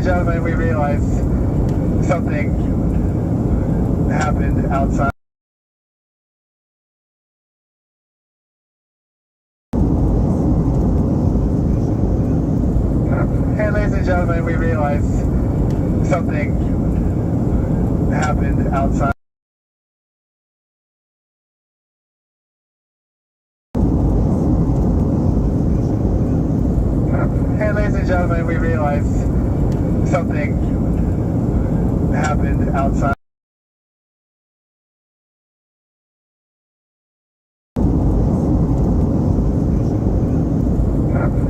gentlemen, we realized something happened outside. Hey, ladies and gentlemen, we realized something happened outside. Hey, ladies and gentlemen, we realized something happened outside.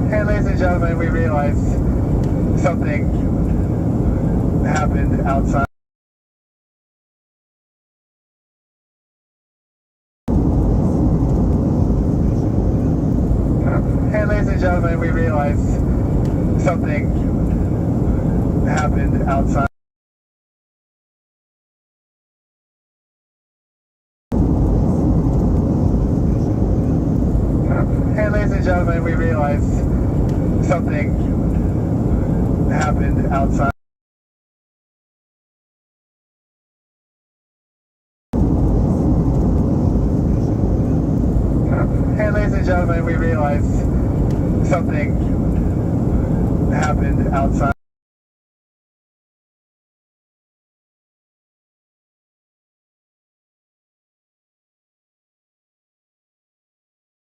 Hey, ladies and gentlemen, we realized something happened outside. Hey, ladies and gentlemen, we realized something happened outside. Hey, ladies and gentlemen, we realized something happened outside. Hey, ladies and gentlemen, we realized something happened outside.